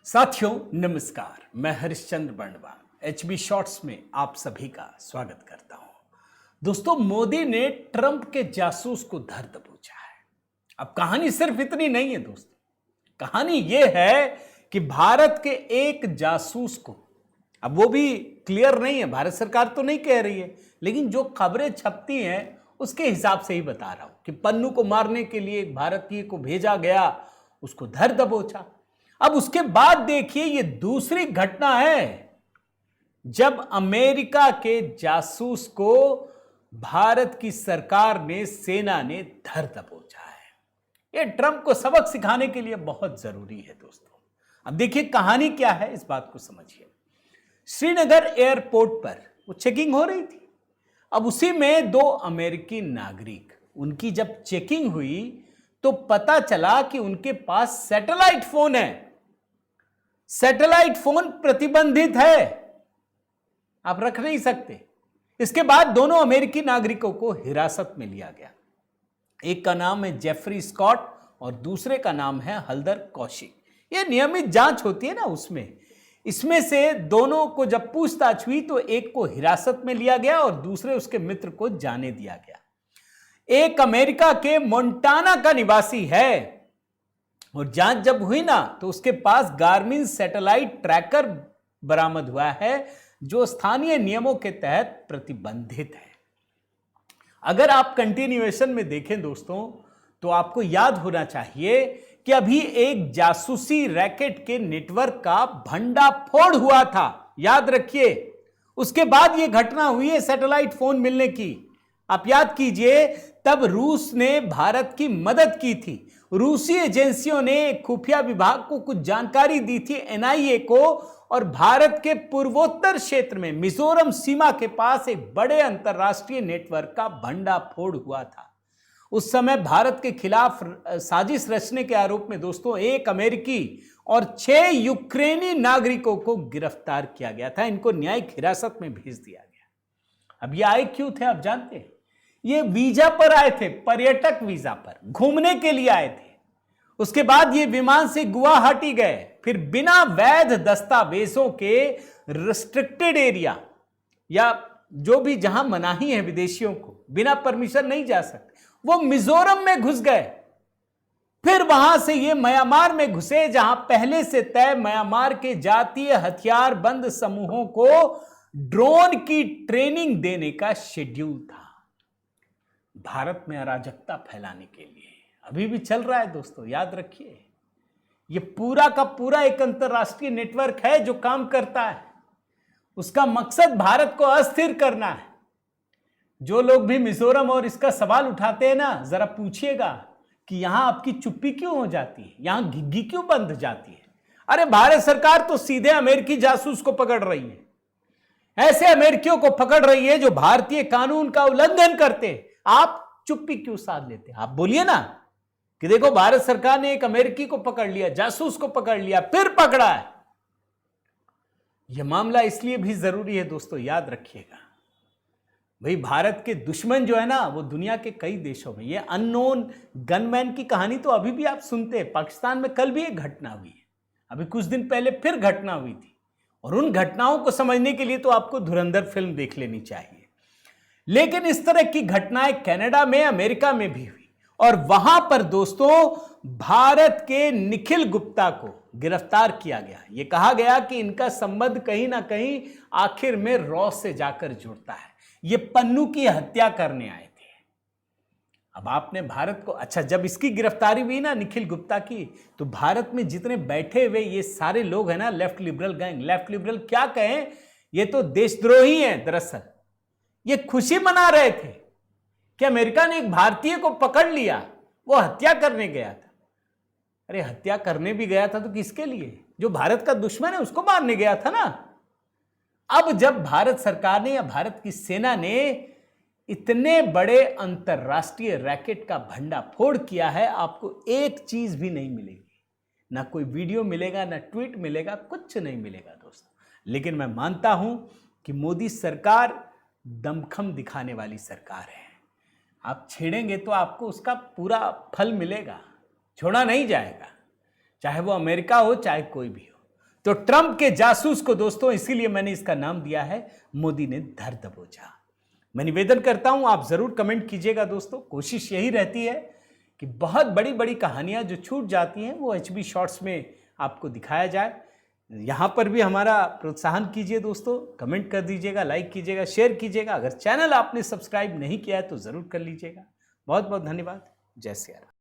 साथियों नमस्कार, मैं हरिश्चंद्र बर्णवाल एचबी शॉर्ट्स में आप सभी का स्वागत करता हूं। दोस्तों, मोदी ने ट्रंप के जासूस को धर दबोचा है। अब कहानी सिर्फ इतनी नहीं है दोस्तों, कहानी यह है कि भारत के एक जासूस को, अब वो भी क्लियर नहीं है, भारत सरकार तो नहीं कह रही है, लेकिन जो खबरें छपती हैं उसके हिसाब से ही बता रहा हूं कि पन्नू को मारने के लिए एक भारतीय को भेजा गया, उसको धर दबोचा। अब उसके बाद देखिए, ये दूसरी घटना है जब अमेरिका के जासूस को भारत की सरकार ने, सेना ने धर दबोचा है। ये ट्रंप को सबक सिखाने के लिए बहुत जरूरी है दोस्तों। अब देखिए कहानी क्या है, इस बात को समझिए। श्रीनगर एयरपोर्ट पर वो चेकिंग हो रही थी। अब उसी में दो अमेरिकी नागरिक, उनकी जब चेकिंग हुई तो पता चला कि उनके पास सैटेलाइट फोन है। सैटेलाइट फोन प्रतिबंधित है, आप रख नहीं सकते। इसके बाद दोनों अमेरिकी नागरिकों को हिरासत में लिया गया। एक का नाम है जेफरी स्कॉट और दूसरे का नाम है हल्दर कौशिक। यह नियमित जांच होती है ना, इसमें से दोनों को जब पूछताछ हुई तो एक को हिरासत में लिया गया और दूसरे उसके मित्र को जाने दिया गया। एक अमेरिका के मोंटाना का निवासी है और जांच जब हुई ना तो उसके पास गार्मिन सैटेलाइट ट्रैकर बरामद हुआ है जो स्थानीय नियमों के तहत प्रतिबंधित है। अगर आप कंटिन्यूएशन में देखें दोस्तों तो आपको याद होना चाहिए कि अभी एक जासूसी रैकेट के नेटवर्क का भंडाफोड़ हुआ था, याद रखिए। उसके बाद यह घटना हुई है सैटेलाइट फोन मिलने की। आप याद कीजिए, तब रूस ने भारत की मदद की थी। रूसी एजेंसियों ने खुफिया विभाग को कुछ जानकारी दी थी, एनआईए को, और भारत के पूर्वोत्तर क्षेत्र में मिजोरम सीमा के पास एक बड़े अंतरराष्ट्रीय नेटवर्क का भंडाफोड़ हुआ था। उस समय भारत के खिलाफ साजिश रचने के आरोप में दोस्तों एक अमेरिकी और 6 यूक्रेनी नागरिकों को गिरफ्तार किया गया था। इनको न्यायिक हिरासत में भेज दिया गया। अब ये आए क्यों थे आप जानते हैं? ये वीजा पर आए थे, पर्यटक वीजा पर घूमने के लिए आए थे। उसके बाद ये विमान से गुवाहाटी गए, फिर बिना वैध दस्तावेजों के रिस्ट्रिक्टेड एरिया या जो भी जहां मनाही है विदेशियों को, बिना परमिशन नहीं जा सकते, वो मिजोरम में घुस गए। फिर वहां से ये म्यांमार में घुसे, जहां पहले से तय म्यांमार के जातीय हथियारबंद समूहों को ड्रोन की ट्रेनिंग देने का शेड्यूल था। भारत में अराजकता फैलाने के लिए अभी भी चल रहा है दोस्तों, याद रखिए। यह पूरा का पूरा एक अंतरराष्ट्रीय नेटवर्क है जो काम करता है। उसका मकसद भारत को अस्थिर करना है। जो लोग भी मिजोरम और इसका सवाल उठाते हैं ना, जरा पूछिएगा कि यहां आपकी चुप्पी क्यों हो जाती है, यहां घिग्गी क्यों बंद जाती है। अरे भारत सरकार तो सीधे अमेरिकी जासूस को पकड़ रही है, ऐसे अमेरिकियों को पकड़ रही है जो भारतीय कानून का उल्लंघन करते हैं। आप चुप्पी क्यों साध लेते हैं? आप बोलिए ना कि देखो भारत सरकार ने एक अमेरिकी को पकड़ लिया, जासूस को पकड़ लिया, फिर पकड़ा है। यह मामला इसलिए भी जरूरी है दोस्तों, याद रखिएगा। भाई भारत के दुश्मन जो है ना, वो दुनिया के कई देशों में, ये अननोन गनमैन की कहानी तो अभी भी आप सुनते हैं। पाकिस्तान में कल भी एक घटना हुई है, अभी कुछ दिन पहले फिर घटना हुई थी। और उन घटनाओं को समझने के लिए तो आपको धुरंधर फिल्म देख लेनी चाहिए। लेकिन इस तरह की घटनाएं कनाडा में, अमेरिका में भी हुई और वहां पर दोस्तों भारत के निखिल गुप्ता को गिरफ्तार किया गया। यह कहा गया कि इनका संबंध कहीं ना कहीं आखिर में रॉ से जाकर जुड़ता है। ये पन्नू की हत्या करने आए थे। अब आपने भारत को, अच्छा जब इसकी गिरफ्तारी हुई ना निखिल गुप्ता की, तो भारत में जितने बैठे हुए ये सारे लोग हैं ना, left liberal gang, left liberal क्या कहें, ये तो देशद्रोही हैं। दरअसल ये खुशी मना रहे थे कि अमेरिका ने एक भारतीय को पकड़ लिया, वो हत्या करने गया था। अरे हत्या करने भी गया था तो किसके लिए? जो भारत का दुश्मन है उसको मारने गया था ना। अब जब भारत सरकार ने या भारत की सेना ने इतने बड़े अंतरराष्ट्रीय रैकेट का भंडाफोड़ किया है, आपको एक चीज भी नहीं मिलेगी, ना कोई वीडियो मिलेगा, ना ट्वीट मिलेगा, कुछ नहीं मिलेगा दोस्तों। लेकिन मैं मानता हूं कि मोदी सरकार दमखम दिखाने वाली सरकार है। आप छेड़ेंगे तो आपको उसका पूरा फल मिलेगा, छोड़ा नहीं जाएगा। चाहे वो अमेरिका हो चाहे कोई भी हो। तो ट्रंप के जासूस को दोस्तों इसीलिए मैंने इसका नाम दिया है मोदी ने धर दबोचा। मैं निवेदन करता हूं आप जरूर कमेंट कीजिएगा दोस्तों। कोशिश यही रहती है कि बहुत बड़ी बड़ी कहानियां जो छूट जाती हैं वो HB शॉर्ट्स में आपको दिखाया जाए। यहां पर भी हमारा प्रोत्साहन कीजिए दोस्तों, कमेंट कर दीजिएगा, लाइक कीजिएगा, शेयर कीजिएगा। अगर चैनल आपने सब्सक्राइब नहीं किया है तो जरूर कर लीजिएगा। बहुत बहुत धन्यवाद। जय सिया राम।